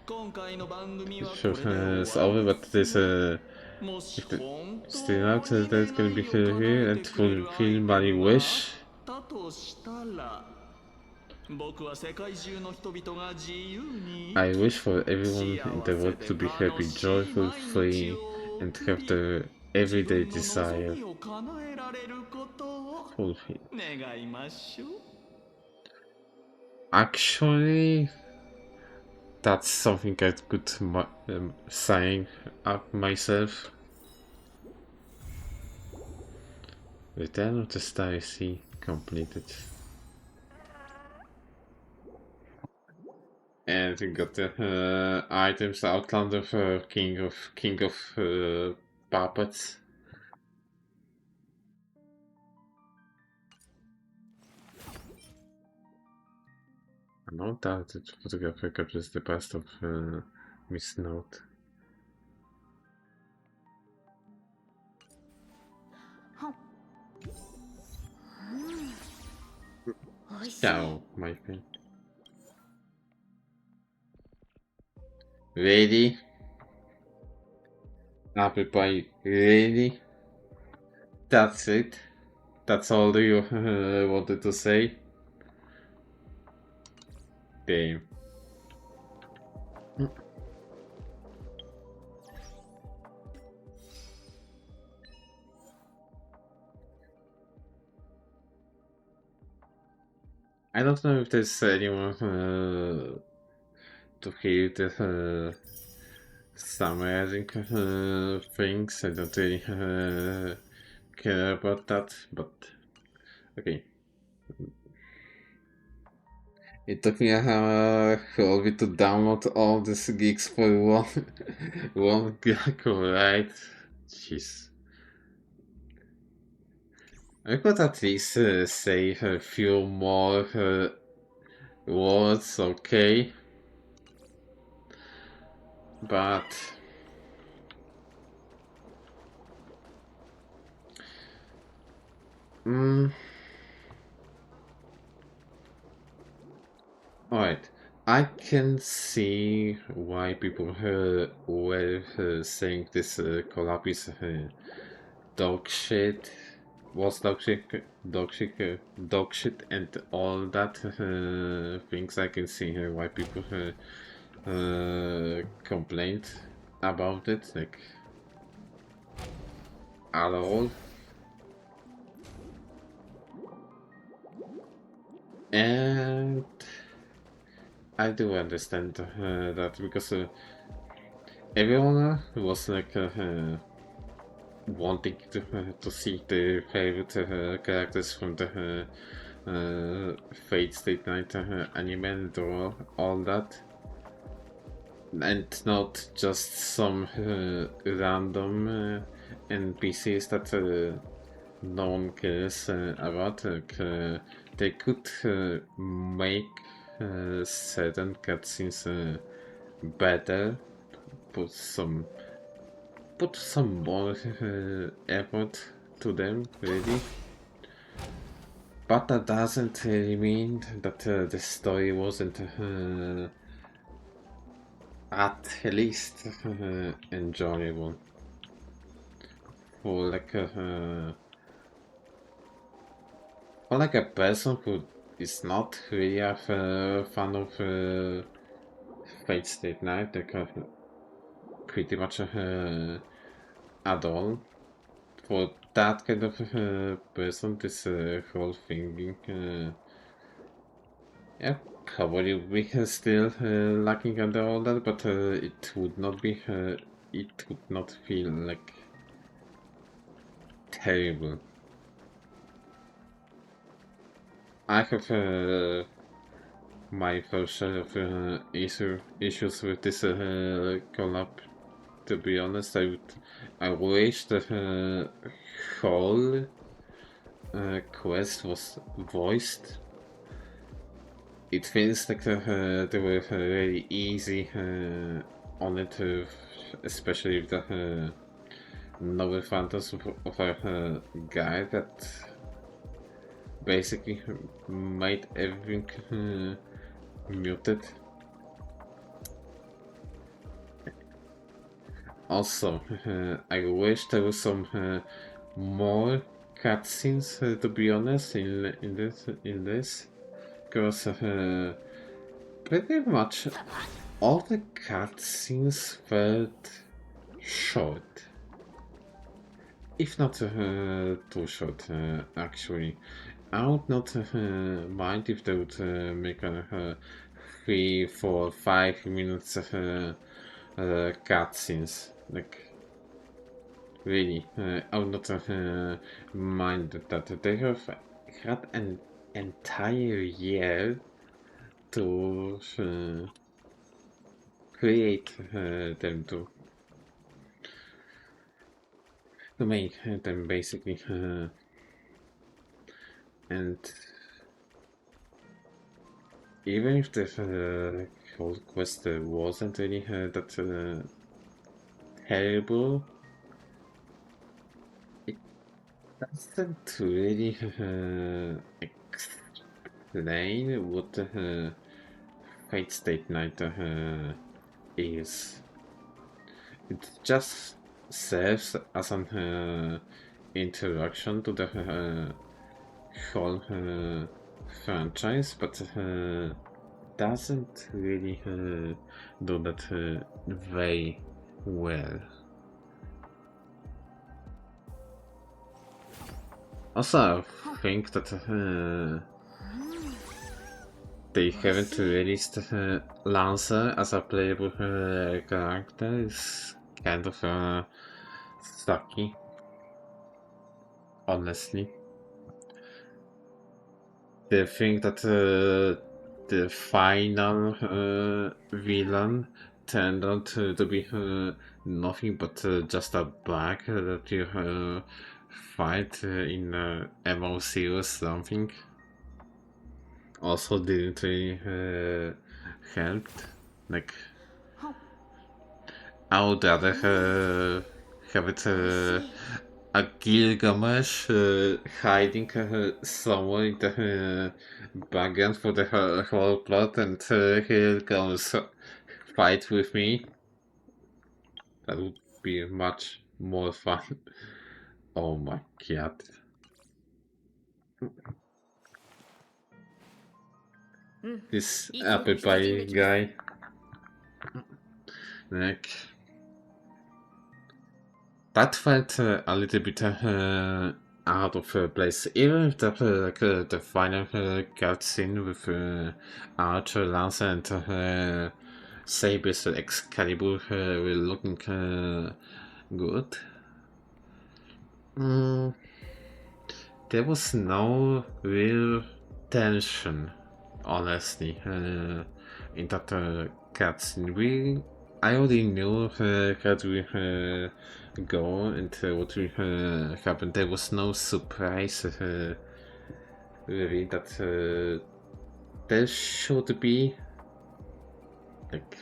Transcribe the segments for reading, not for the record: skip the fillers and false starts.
Sure, it's over, but there's a. If the still out, that's gonna be here and fulfill my wish. I wish for everyone in the world to be happy, joyful, free, and have their everyday desire fulfilled. Actually, that's something I could sign up myself. Return of the Star Sea completed. And we got the items, Outlander of King of Puppets. No doubt that photographer captures the past of Miss Note. Ciao, my friend. Ready? Apple pie, ready? That's it. That's all you wanted to say. Damn. I don't know if there's anyone to hear the summarizing things. I don't really care about that, but okay. It took me a whole bit to download all these gigs for one gig, right? Jeez. I could at least say a few more words, okay? But alright, I can see why people were saying this collab is dog shit, was dog shit, and all that things. I can see why people complained about it, like at all. And I do understand that because everyone was like wanting to see the favorite characters from the Fate State Night anime and all that, and not just some random NPCs that no one cares about. They could make certain cutscenes better, put some more effort to them, really. But that doesn't really mean that the story wasn't at least enjoyable. For like a person who is not really a fan of Fate State Night, like pretty much at all. For that kind of person, this whole thing, yeah, probably we still lacking under all that, but it would not be, it would not feel like terrible. I have my fair share of issues with this collab. To be honest, I wish the whole quest was voiced. It feels like they were really easy on it, especially with the novel phantoms of a guy that basically made everything muted. Also, I wish there was some more cutscenes, to be honest, in this, because pretty much all the cutscenes felt short, if not too short, actually. I would not mind if they would make a 3, 4, 5 minutes cutscenes. Like, really, I would not mind that. They have had an entire year to create them to make them basically, and even if the whole quest wasn't really that terrible, it doesn't really explain what Fate State Night is. It just serves as an introduction to the whole franchise, but doesn't really do that very well. Also, I think that they haven't released Lancer as a playable character is kind of sucky, honestly. They think that the final villain turned out to be nothing but just a bug that you fight in MOC or something. Also didn't really help. Like, I would rather have it a Gilgamesh hiding somewhere in the background for the whole plot, and here comes fight with me. That would be much more fun. Oh my god. This apple pie guy. Like, that felt a little bit out of place, even if the final cutscene with Archer, Lance, and Sabre's Excalibur were looking good. Mm, there was no real tension, honestly, in that cutscene. I already knew how to go and what will happen. There was no surprise, really, that there should be. Like,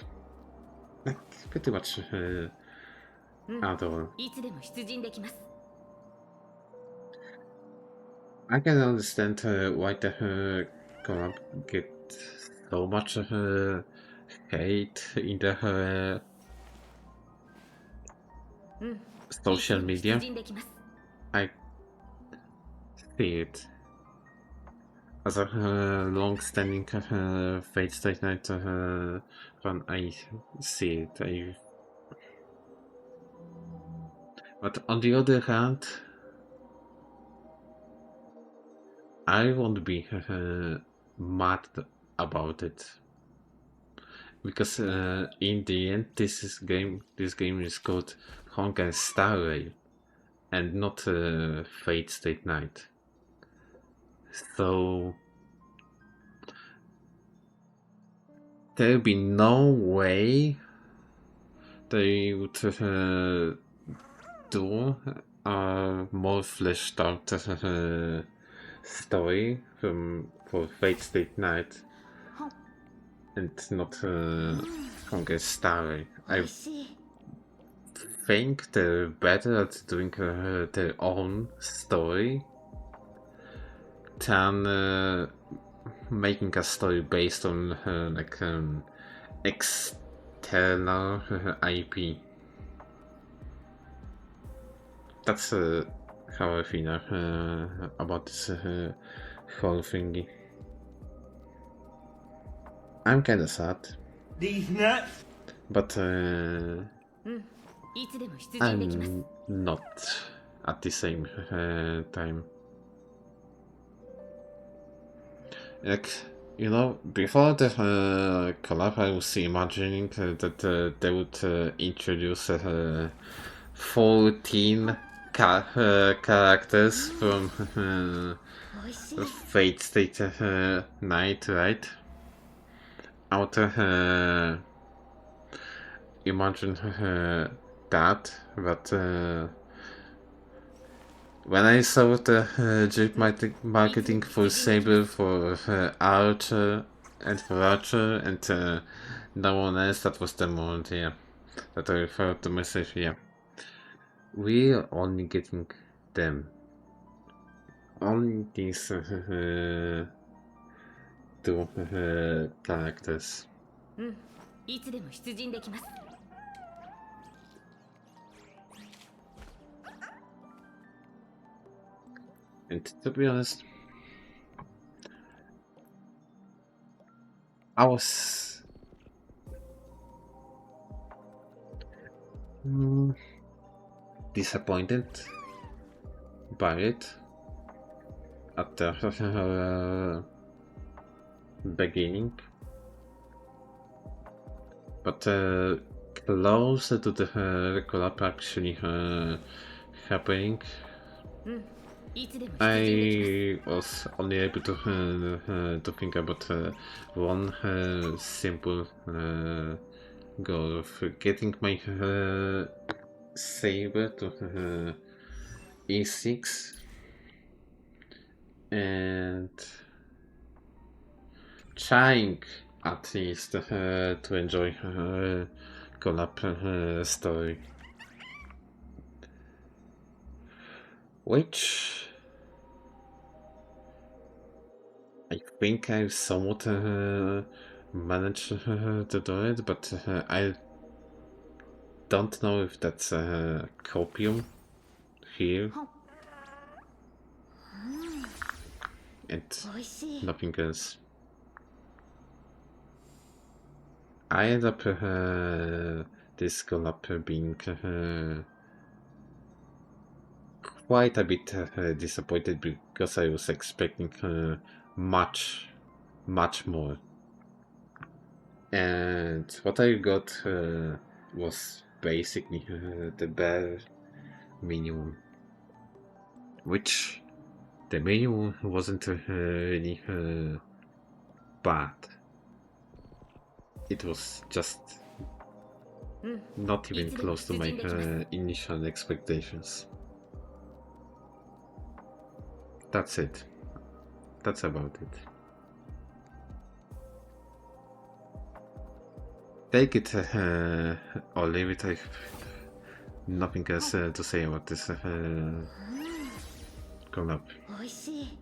pretty much at all. I can understand why the collab get so much hate in the social media. I see it as a long-standing Fate Stay Night fan. I see it. But on the other hand, I won't be mad about it, because in the end, this game is called Honkai Star Rail and not Fate State Night. So there'll be no way they would do a more fleshed out story for Fate State Night and not Honkai Star Rail. I think they're better at doing their own story than making a story based on like external IP. that's how I feel about this whole thingy. I'm kinda sad, These nuts. but いつでも出陣できます。 I'm not at the same time. Like, you know, before the collab, I was imagining that they would introduce 14 characters from 美味しい。 Fate State Night, right? I would imagine that, but when I saw the job marketing for Saber, for Archer, and for Archer, and no one else, that was the moment, yeah, that I felt the message, yeah. We're only getting them. Only these two characters. いつでも出陣できます。 And to be honest, I was disappointed by it at the beginning, but closer to the collab actually happening, いつでも出陣できます。 I was only able to think about one simple goal of getting my saber to E6 and trying at least to enjoy collab story, which I think I've somewhat managed to do it, but I don't know if that's copium here and 美味しい。 nothing else. I end up this collab being quite a bit disappointed because I was expecting much more, and what I got was basically the bare minimum, which the minimum wasn't really bad. It was just not even close to my initial expectations. That's it. That's about it. Take it or leave it. I have nothing else to say about this collab. 美味しい。